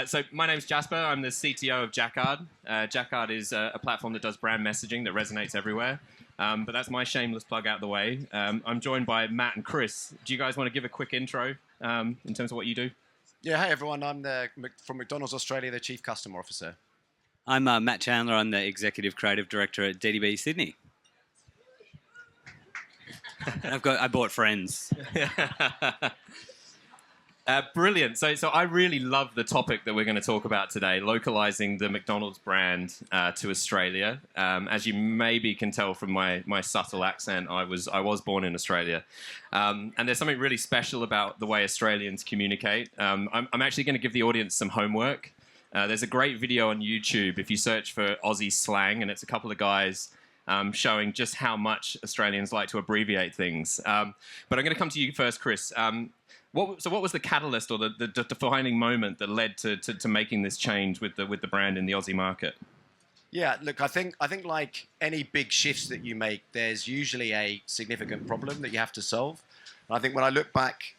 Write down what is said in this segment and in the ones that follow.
So my name's Jasper. I'm the CTO of Jacquard. Jacquard is a platform that does brand messaging that resonates everywhere. But that's my shameless plug out the way. I'm joined by Matt and Chris. Do you guys want to give a quick intro in terms of what you do? Yeah, hey everyone. I'm from McDonald's Australia, the Chief Customer Officer. I'm Matt Chandler. I'm the Executive Creative Director at DDB Sydney. I bought Friends. Brilliant. So I really love the topic that we're going to talk about today, localizing the McDonald's brand to Australia. As you maybe can tell from my subtle accent, I was born in Australia. And there's something really special about the way Australians communicate. I'm actually going to give the audience some homework. There's a great video on YouTube if you search for Aussie slang, and it's a couple of guys showing just how much Australians like to abbreviate things. But I'm going to come to you first, Chris. What was the catalyst or the defining moment that led to making this change with the brand in the Aussie market? Yeah, look, I think like any big shifts that you make, there's usually a significant problem that you have to solve. And I think when I look back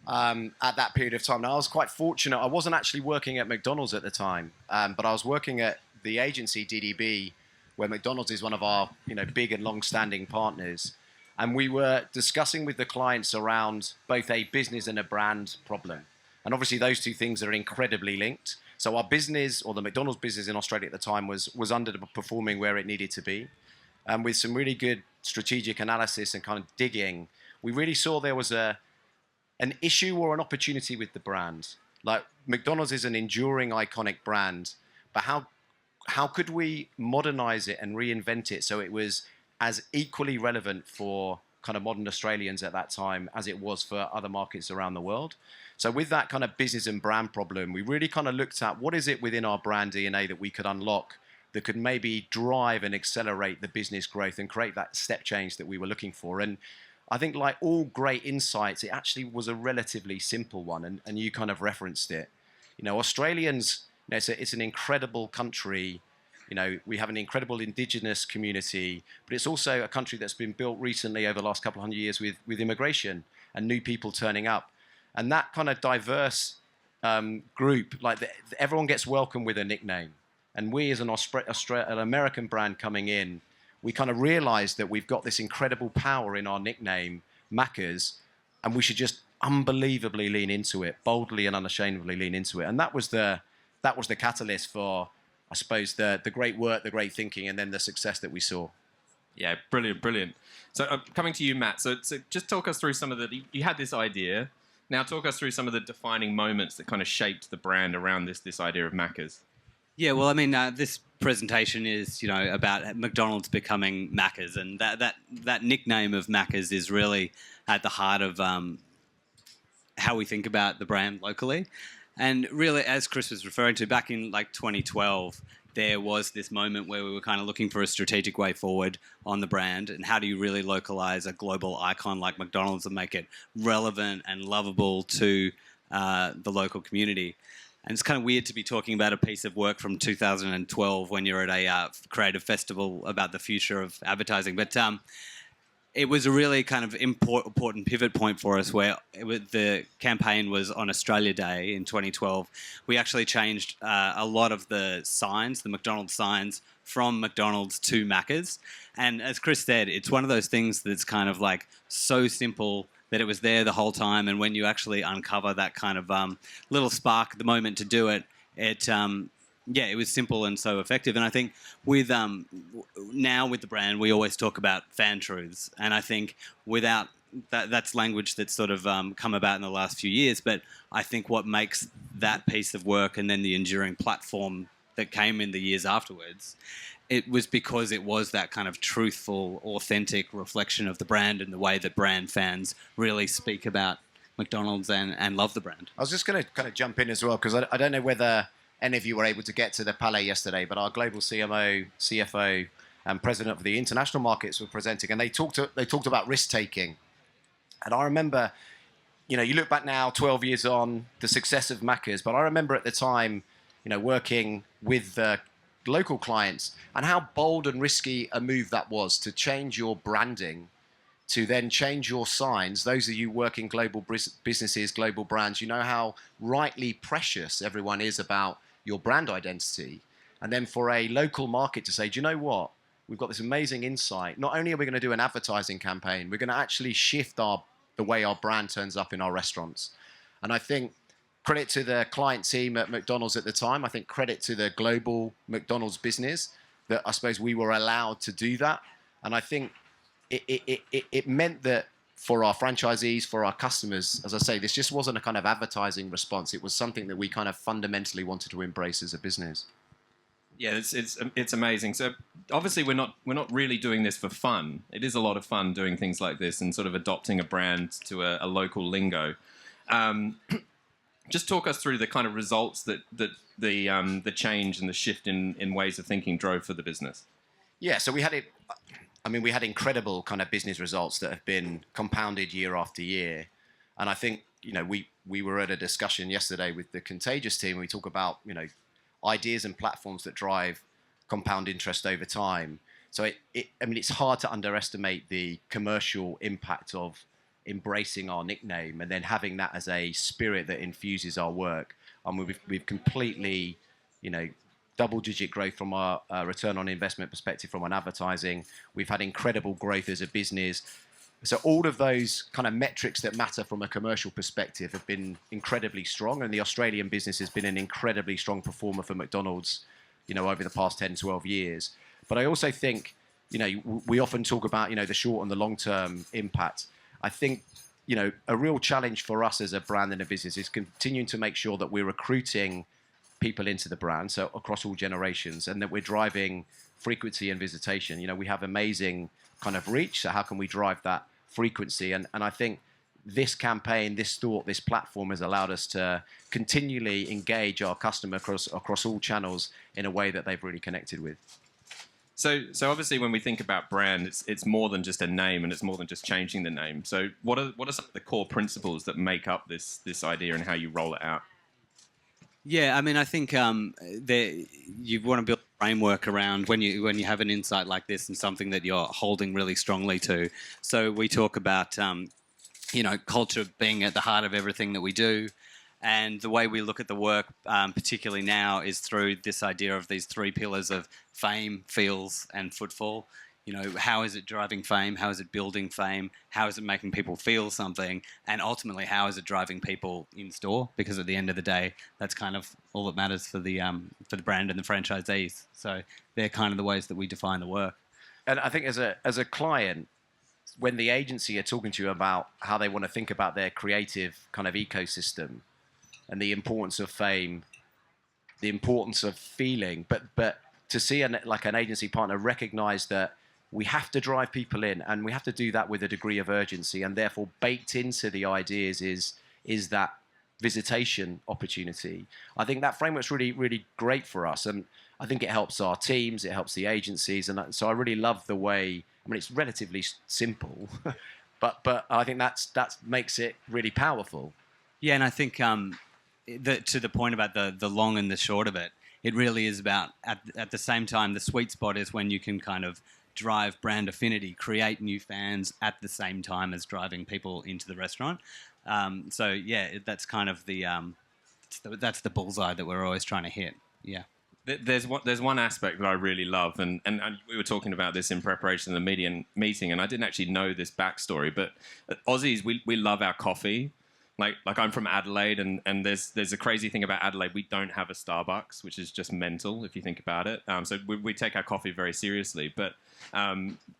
at that period of time, now I was quite fortunate. I wasn't actually working at McDonald's at the time, but I was working at the agency DDB, where McDonald's is one of our big and long-standing partners. And we were discussing with the clients around both a business and a brand problem. And obviously those two things are incredibly linked. So our business, or the McDonald's business in Australia at the time, was underperforming where it needed to be. And with some really good strategic analysis and kind of digging, we really saw there was an issue or an opportunity with the brand. Like, McDonald's is an enduring, iconic brand, but how could we modernize it and reinvent it so it was as equally relevant for kind of modern Australians at that time as it was for other markets around the world? So with that kind of business and brand problem, we really kind of looked at what is it within our brand DNA that we could unlock that could maybe drive and accelerate the business growth and create that step change that we were looking for. And I think, like all great insights, it actually was a relatively simple one, and you kind of referenced it. Australians, it's an incredible country. We have an incredible indigenous community, but it's also a country that's been built recently over the last couple of hundred years with immigration and new people turning up. And that kind of diverse group, everyone gets welcome with a nickname. And we, as an American brand coming in, we kind of realized that we've got this incredible power in our nickname, Maccas, and we should just unbelievably lean into it, boldly and unashamedly lean into it. And that was the catalyst for, I suppose, the great work, the great thinking, and then the success that we saw. Yeah, brilliant. So coming to you, Matt. So just talk us through some of you had this idea. Now talk us through some of the defining moments that kind of shaped the brand around this idea of Maccas. Yeah, well, I mean, this presentation is, about McDonald's becoming Maccas, and that nickname of Maccas is really at the heart of how we think about the brand locally. And really, as Chris was referring to, back in 2012, there was this moment where we were kind of looking for a strategic way forward on the brand, and how do you really localize a global icon like McDonald's and make it relevant and lovable to the local community. And it's kind of weird to be talking about a piece of work from 2012 when you're at a creative festival about the future of advertising. But it was a really kind of important pivot point for us, where the campaign was on Australia Day in 2012. We actually changed a lot of the signs, the McDonald's signs, from McDonald's to Maccas. And as Chris said, it's one of those things that's kind of like so simple that it was there the whole time. And when you actually uncover that kind of little spark at the moment to do it, it was simple and so effective. And I think with now with the brand, we always talk about fan truths. And I think without that's language that's sort of come about in the last few years. But I think what makes that piece of work, and then the enduring platform that came in the years afterwards, it was because it was that kind of truthful, authentic reflection of the brand and the way that brand fans really speak about McDonald's and love the brand. I was just going to kind of jump in as well, because I don't know whether any of you were able to get to the Palais yesterday, but our global CMO, CFO, and president of the international markets were presenting, and they talked about risk-taking. And I remember, you look back now, 12 years on, the success of Maccas, but I remember at the time, working with local clients and how bold and risky a move that was to change your branding to then change your signs. Those of you working global businesses, global brands, you know how rightly precious everyone is about your brand identity. And then for a local market to say, do you know what? We've got this amazing insight. Not only are we going to do an advertising campaign, we're going to actually shift the way our brand turns up in our restaurants. And I think credit to the client team at McDonald's at the time. I think credit to the global McDonald's business that I suppose we were allowed to do that. And I think it meant that for our franchisees, for our customers, as I say, this just wasn't a kind of advertising response. It was something that we kind of fundamentally wanted to embrace as a business. Yeah, it's amazing. So obviously we're not really doing this for fun. It is a lot of fun doing things like this and sort of adopting a brand to a local lingo. Just talk us through the kind of results that the change and the shift in ways of thinking drove for the business. Yeah, so we had incredible kind of business results that have been compounded year after year. And I think, we were at a discussion yesterday with the Contagious team. We talk about, ideas and platforms that drive compound interest over time. So it's hard to underestimate the commercial impact of embracing our nickname and then having that as a spirit that infuses our work. We've completely, double-digit growth from our return on investment perspective from an advertising. We've had incredible growth as a business. So all of those kind of metrics that matter from a commercial perspective have been incredibly strong. And the Australian business has been an incredibly strong performer for McDonald's, over the past 10, 12 years. But I also think, we often talk about, the short and the long-term impact. I think, a real challenge for us as a brand and a business is continuing to make sure that we're recruiting people into the brand, so across all generations, and that we're driving frequency and visitation. We have amazing kind of reach, so how can we drive that frequency? And I think this campaign, this thought, this platform has allowed us to continually engage our customer across all channels in a way that they've really connected with. So obviously when we think about brand, it's more than just a name and it's more than just changing the name. So what are some of the core principles that make up this idea and how you roll it out? Yeah, I think you want to build a framework around when you have an insight like this and something that you're holding really strongly to. So we talk about culture being at the heart of everything that we do, and the way we look at the work, particularly now, is through this idea of these three pillars of fame, feels, and footfall. How is it driving fame? How is it building fame? How is it making people feel something? And ultimately, how is it driving people in store? Because at the end of the day, that's kind of all that matters for the brand and the franchisees. So they're kind of the ways that we define the work. And I think as a client, when the agency are talking to you about how they want to think about their creative kind of ecosystem and the importance of fame, the importance of feeling, but to see an agency partner recognize that we have to drive people in, and we have to do that with a degree of urgency, and therefore baked into the ideas is that visitation opportunity. I think that framework's really, really great for us, and I think it helps our teams, it helps the agencies, and so I really love the way. It's relatively simple, but I think that makes it really powerful. Yeah, and I think to the point about the long and the short of it, it really is about at the same time the sweet spot is when you can kind of drive brand affinity, create new fans at the same time as driving people into the restaurant. So yeah, that's kind of that's the bullseye that we're always trying to hit. Yeah. There's one aspect that I really love, and we were talking about this in preparation of the meeting, and I didn't actually know this backstory, but Aussies, we love our coffee. Like I'm from Adelaide, and there's a crazy thing about Adelaide. We don't have a Starbucks, which is just mental if you think about it. So we take our coffee very seriously. But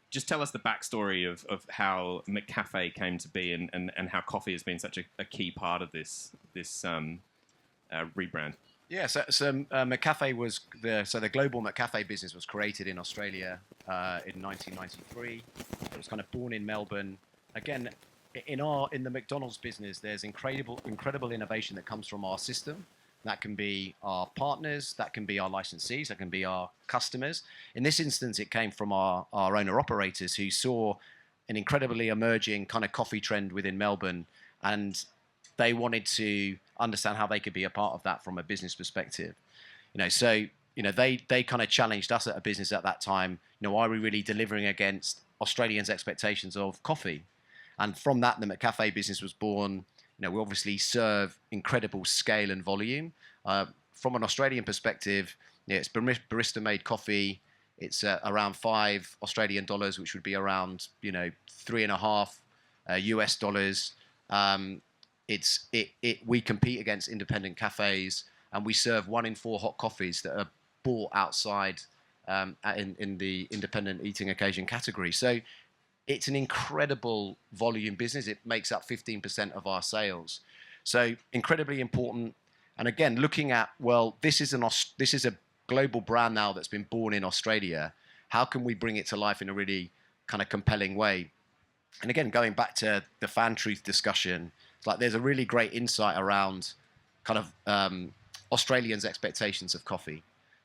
just tell us the backstory of how McCafe came to be and how coffee has been such a key part of this rebrand. Yeah, so McCafe was the global McCafe business was created in Australia in 1993. It was kind of born in Melbourne. Again, in the McDonald's business, there's incredible innovation that comes from our system. That can be our partners, that can be our licensees, that can be our customers. In this instance, it came from our owner-operators who saw an incredibly emerging kind of coffee trend within Melbourne, and they wanted to understand how they could be a part of that from a business perspective. They kind of challenged us at a business at that time. Are we really delivering against Australians' expectations of coffee. And from that, the McCafe business was born. We obviously serve incredible scale and volume. From an Australian perspective, it's barista-made coffee. It's around $5 Australian, which would be around $3.5 US dollars. We compete against independent cafes, and we serve 1 in 4 hot coffees that are bought outside in the independent eating occasion category. So it's an incredible volume business. It makes up 15% of our sales. So incredibly important. And again, looking at, well, this is a global brand now that's been born in Australia. How can we bring it to life in a really kind of compelling way? And again, going back to the fan truth discussion, it's like there's a really great insight around kind of Australians' expectations of coffee.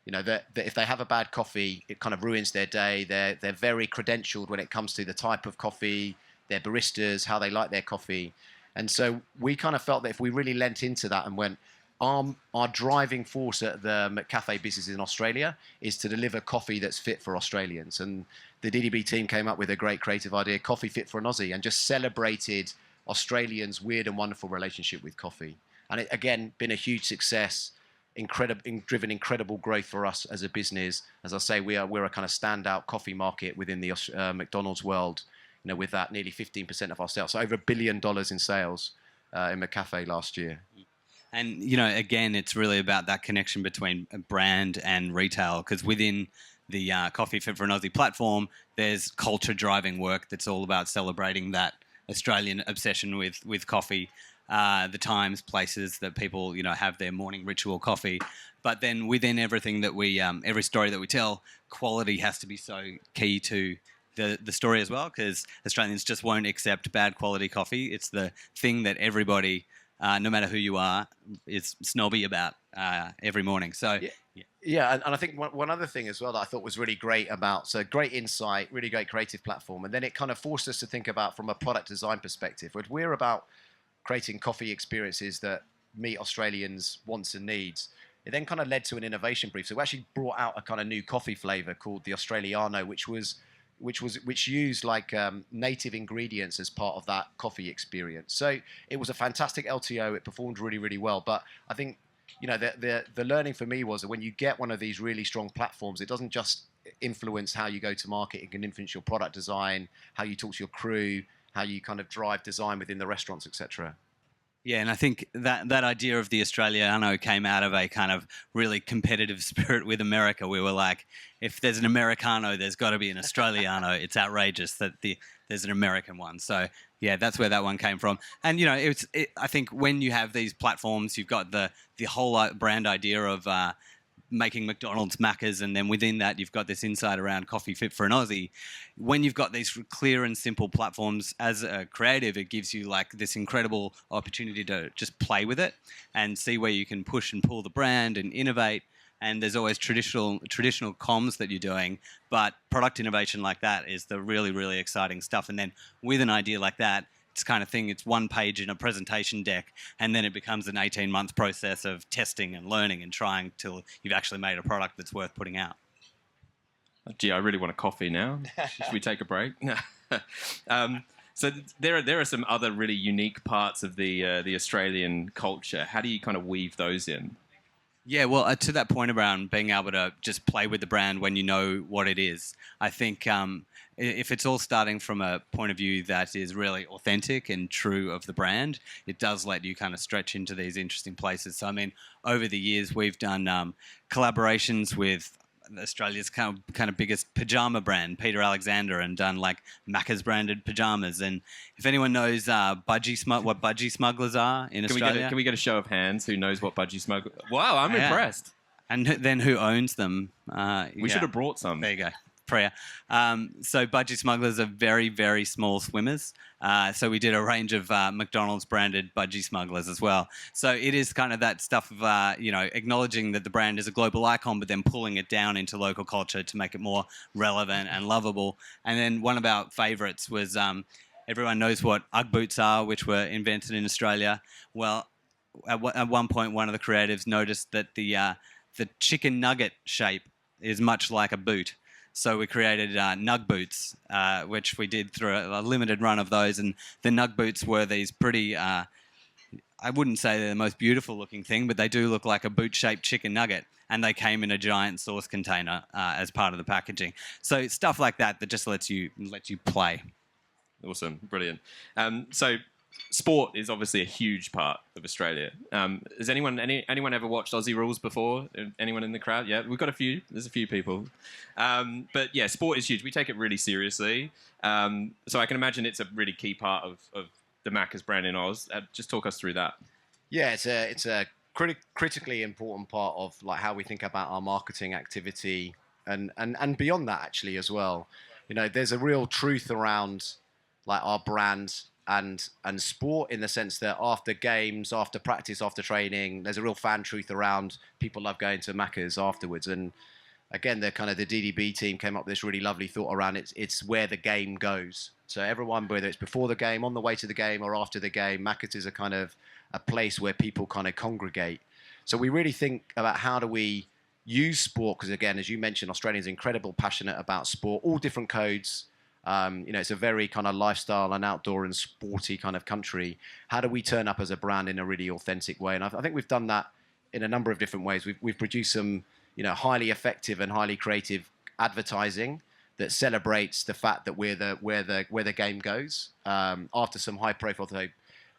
That if they have a bad coffee, it kind of ruins their day. They're very credentialed when it comes to the type of coffee, their baristas, how they like their coffee. And so we kind of felt that if we really lent into that and went, our driving force at the McCafe business in Australia is to deliver coffee that's fit for Australians. And the DDB team came up with a great creative idea, coffee fit for an Aussie, and just celebrated Australians' weird and wonderful relationship with coffee. And it, again, been a huge success. Driven incredible growth for us as a business. As I say, we're a kind of standout coffee market within the McDonald's world. With that, nearly 15% of our sales, so over $1 billion in sales in McCafe last year. And again, it's really about that connection between brand and retail, because within the Coffee Fit for an Aussie platform, there's culture-driving work that's all about celebrating that Australian obsession with coffee. The times, places that people, have their morning ritual coffee. But then within everything that we, every story that we tell, quality has to be so key to the story as well, because Australians just won't accept bad quality coffee. It's the thing that everybody, no matter who you are, is snobby about every morning. So yeah, and I think one other thing as well that I thought was really great about, so great insight, really great creative platform, and then it kind of forced us to think about from a product design perspective. We're about creating coffee experiences that meet Australians' wants and needs. It then kind of led to an innovation brief. So we actually brought out a kind of new coffee flavor called the Australiano, which used like native ingredients as part of that coffee experience. So it was a fantastic LTO. It performed really, really well. But I think the learning for me was that when you get one of these really strong platforms, it doesn't just influence how you go to market. It can influence your product design, how you talk to your crew, how you kind of drive design within the restaurants, etc. Yeah, and I think that idea of the Australiano came out of a kind of really competitive spirit with America. We were like, if there's an Americano, there's got to be an Australiano. It's outrageous that there's an American one. So yeah, that's where that one came from. And I think when you have these platforms, you've got the whole brand idea of making McDonald's, Maccas, and then within that you've got this insight around Coffee Fit for an Aussie. When you've got these clear and simple platforms as a creative, it gives you like this incredible opportunity to just play with it and see where you can push and pull the brand and innovate. And there's always traditional comms that you're doing, but product innovation like that is the really, really exciting stuff. And then with an idea like that, it's kind of thing, it's one page in a presentation deck, and then it becomes an 18-month process of testing and learning and trying till you've actually made a product that's worth putting out. Gee, I really want a coffee now. Should we take a break? So there are some other really unique parts of the Australian culture. How do you kind of weave those in? Yeah, well, to that point around being able to just play with the brand when you know what it is, I think if it's all starting from a point of view that is really authentic and true of the brand, it does let you kind of stretch into these interesting places. So, I mean, over the years, we've done collaborations with Australia's kind of biggest pajama brand, Peter Alexander, and done like Maccas branded pajamas. And if anyone knows what budgie smugglers are in Australia, Oh, can we get a show of hands? Who knows what budgie smugglers? Wow, I'm impressed. And then who owns them? We should have brought some. There you go. Prayer. So budgie smugglers are very, very small swimmers. So we did a range of McDonald's branded budgie smugglers as well. So it is kind of that stuff of, acknowledging that the brand is a global icon, but then pulling it down into local culture to make it more relevant and lovable. And then one of our favorites was everyone knows what Ugg boots are, which were invented in Australia. Well, at one point, one of the creatives noticed that the chicken nugget shape is much like a boot. So we created Nug Boots, which we did through a limited run of those. And the Nug Boots were these pretty, I wouldn't say they're the most beautiful looking thing, but they do look like a boot-shaped chicken nugget. And they came in a giant sauce container as part of the packaging. So stuff like that just lets you play. Awesome, brilliant. So sport is obviously a huge part of Australia. Has anyone ever watched Aussie Rules before? Anyone in the crowd? Yeah, we've got a few. There's a few people. But yeah, sport is huge. We take it really seriously. So I can imagine it's a really key part of the Maccas brand in Oz. Just talk us through that. Yeah, it's a critically important part of like how we think about our marketing activity and beyond that actually as well. You know, there's a real truth around like our brand and sport in the sense that after games, after practice, after training, there's a real fan truth around people love going to Maccas afterwards. And again, the DDB team came up with this really lovely thought around it's where the game goes. So everyone, whether it's before the game, on the way to the game, or after the game, Maccas is a place where people kind of congregate. So we really think about how do we use sport, because again, as you mentioned, Australians are incredibly passionate about sport, all different codes. You know, it's a very kind of lifestyle and outdoor and sporty kind of country. How do we turn up as a brand in a really authentic way? And I think we've done that in a number of different ways. We've produced some, you know, highly effective and highly creative advertising that celebrates the fact that we're where the game goes. After some high profile,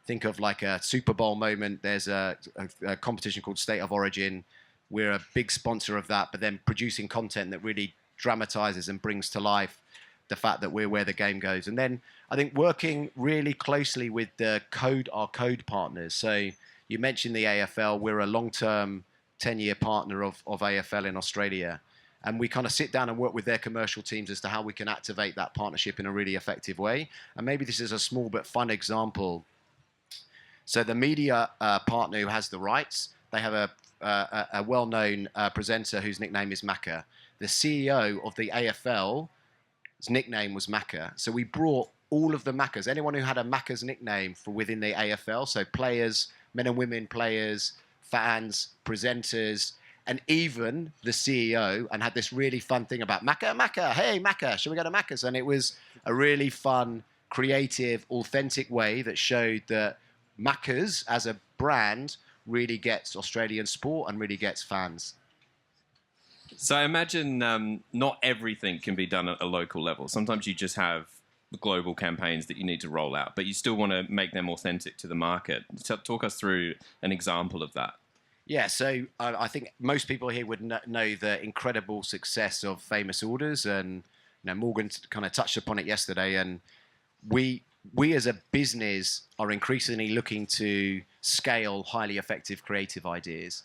think of like a Super Bowl moment. There's a competition called State of Origin. We're a big sponsor of that, but then producing content that really dramatizes and brings to life the fact that we're where the game goes. And then I think working really closely with our code partners. So you mentioned the AFL. We're a long-term 10-year partner of AFL in Australia. And we kind of sit down and work with their commercial teams as to how we can activate that partnership in a really effective way. And maybe this is a small but fun example. So the media partner who has the rights, they have a well-known presenter whose nickname is Maccas. The CEO of the AFL, his nickname was Maccas. So we brought all of the Maccas, anyone who had a Maccas nickname for within the AFL, so players, men and women players, fans, presenters, and even the CEO, and had this really fun thing about Maccas, hey Maccas, should we go to Maccas? And it was a really fun, creative, authentic way that showed that Maccas as a brand really gets Australian sport and really gets fans. So I imagine not everything can be done at a local level. Sometimes you just have global campaigns that you need to roll out, but you still want to make them authentic to the market. Talk us through an example of that. Yeah, so I think most people here would know the incredible success of Famous Orders, and you know, Morgan kind of touched upon it yesterday. And we as a business are increasingly looking to scale highly effective creative ideas.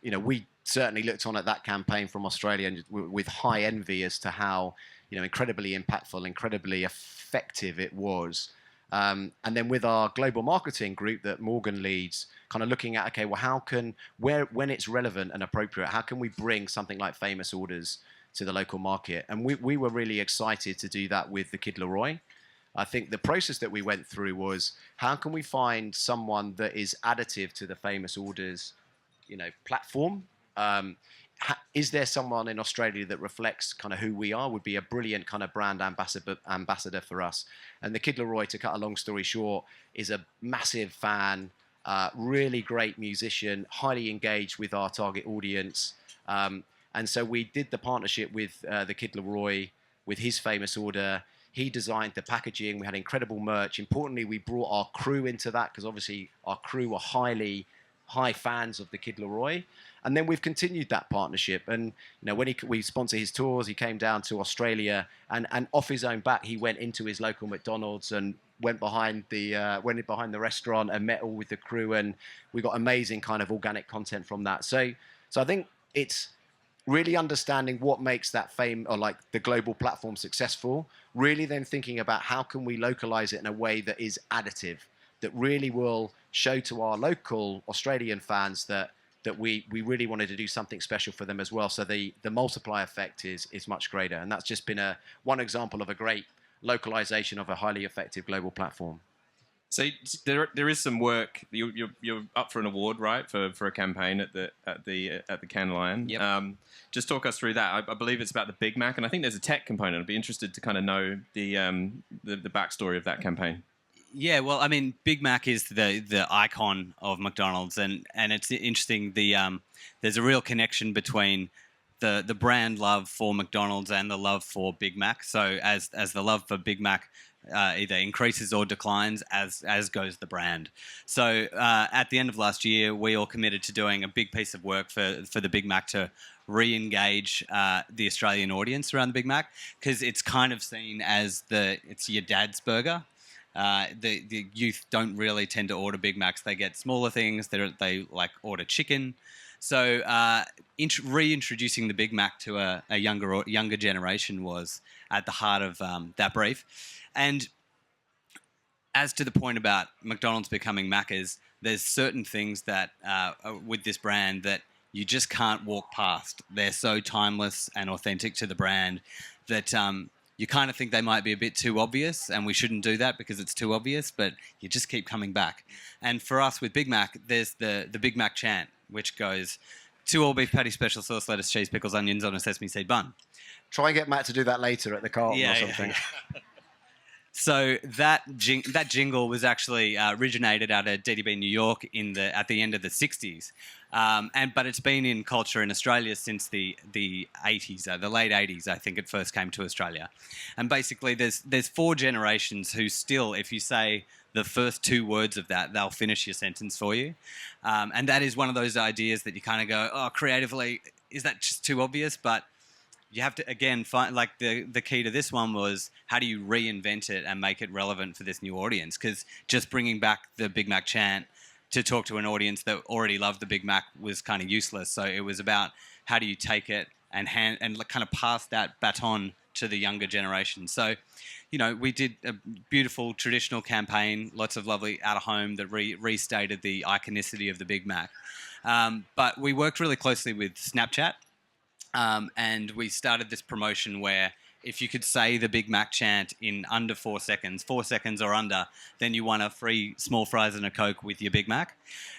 You know, we certainly looked on at that campaign from Australia and with high envy as to how, you know, incredibly impactful, incredibly effective it was. And then with our global marketing group that Morgan leads, kind of looking at, okay, well, when it's relevant and appropriate, how can we bring something like Famous Orders to the local market? And we were really excited to do that with the Kid Leroy. I think the process that we went through was, how can we find someone that is additive to the Famous Orders, you know, platform? Is there someone in Australia that reflects kind of who we are, would be a brilliant kind of brand ambassador for us? And the Kid Leroy, to cut a long story short, is a massive fan, really great musician, highly engaged with our target audience. And so we did the partnership with the Kid Leroy, with his Famous Order. He designed the packaging. We had incredible merch. Importantly, we brought our crew into that, because obviously our crew were high fans of the Kid Leroy. And then we've continued that partnership. And you know, when we sponsor his tours, he came down to Australia, and off his own back, he went into his local McDonald's and went behind the restaurant and met all with the crew, and we got amazing kind of organic content from that. So I think it's really understanding what makes that fame or like the global platform successful, really then thinking about how can we localize it in a way that is additive, that really will show to our local Australian fans that we really wanted to do something special for them as well. So the multiplier effect is much greater. And that's just been one example of a great localization of a highly effective global platform. So there is some work. You're up for an award, right, for a campaign at the Cannes Lion. Yep. Just talk us through that. I believe it's about the Big Mac, and I think there's a tech component. I'd be interested to kind of know the backstory of that campaign. Yeah, well, I mean, Big Mac is the icon of McDonald's, and it's interesting. There's a real connection between the brand love for McDonald's and the love for Big Mac. So as the love for Big Mac either increases or declines, as goes the brand. So at the end of last year, we all committed to doing a big piece of work for the Big Mac to re-engage the Australian audience around the Big Mac, because it's kind of seen as it's your dad's burger. The youth don't really tend to order Big Macs. They get smaller things. They like order chicken. So reintroducing the Big Mac to a younger generation was at the heart of that brief. And as to the point about McDonald's becoming Maccas, there's certain things that with this brand that you just can't walk past. They're so timeless and authentic to the brand that you kind of think they might be a bit too obvious, and we shouldn't do that because it's too obvious, but you just keep coming back. And for us with Big Mac, there's the Big Mac chant, which goes, 2 all-beef patty, special sauce, lettuce, cheese, pickles, onions on a sesame seed bun. Try and get Matt to do that later at the Carlton or something. Yeah. So that jingle was actually originated out of DDB New York at the end of the 60s. But it's been in culture in Australia since the 80s, the late 80s, I think it first came to Australia. And basically there's 4 generations who still, if you say the first 2 words of that, they'll finish your sentence for you. And that is one of those ideas that you kind of go, oh, creatively, is that just too obvious? But you have to, again, find, like, the key to this one was how do you reinvent it and make it relevant for this new audience? Because just bringing back the Big Mac chant to talk to an audience that already loved the Big Mac was kind of useless. So it was about how do you take it and kind of pass that baton to the younger generation. So, you know, we did a beautiful traditional campaign, lots of lovely out-of-home that restated the iconicity of the Big Mac. But we worked really closely with Snapchat. And we started this promotion where if you could say the Big Mac chant in under 4 seconds, 4 seconds or under, then you won a free small fries and a Coke with your Big Mac.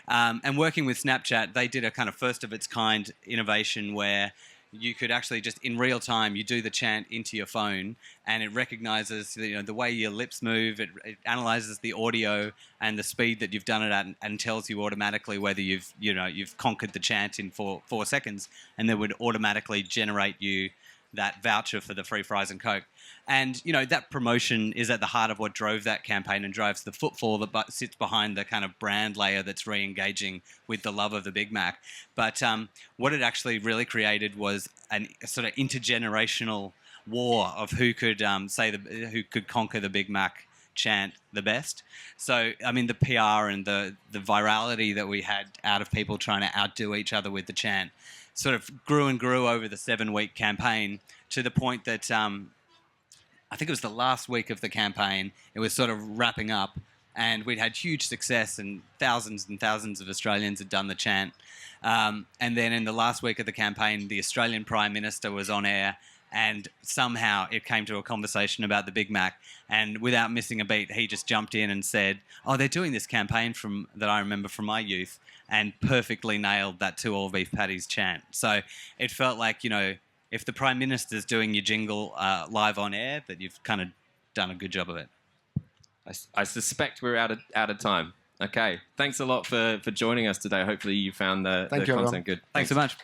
And working with Snapchat, they did a kind of first of its kind innovation where you could actually just in real time, you do the chant into your phone and it recognizes the way your lips move, it analyzes the audio and the speed that you've done it at and tells you automatically whether you've conquered the chant in 4 seconds, and then would automatically generate you that voucher for the free fries and Coke. And, that promotion is at the heart of what drove that campaign and drives the footfall that sits behind the kind of brand layer that's re-engaging with the love of the Big Mac. But what it actually really created was a sort of intergenerational war of who could who could conquer the Big Mac chant the best. So, I mean, the PR and the virality that we had out of people trying to outdo each other with the chant sort of grew and grew over the 7-week campaign to the point that I think it was the last week of the campaign, it was sort of wrapping up, and we'd had huge success and thousands of Australians had done the chant. And then in the last week of the campaign, the Australian Prime Minister was on air, and somehow it came to a conversation about the Big Mac, and without missing a beat, he just jumped in and said, oh, they're doing this campaign that I remember from my youth, and perfectly nailed that 2 all-beef patties chant. So it felt like, if the Prime Minister's doing your jingle live on air, that you've kind of done a good job of it. I suspect we're out of time. Okay. Thanks a lot for joining us today. Hopefully you found the content good. Thanks so much.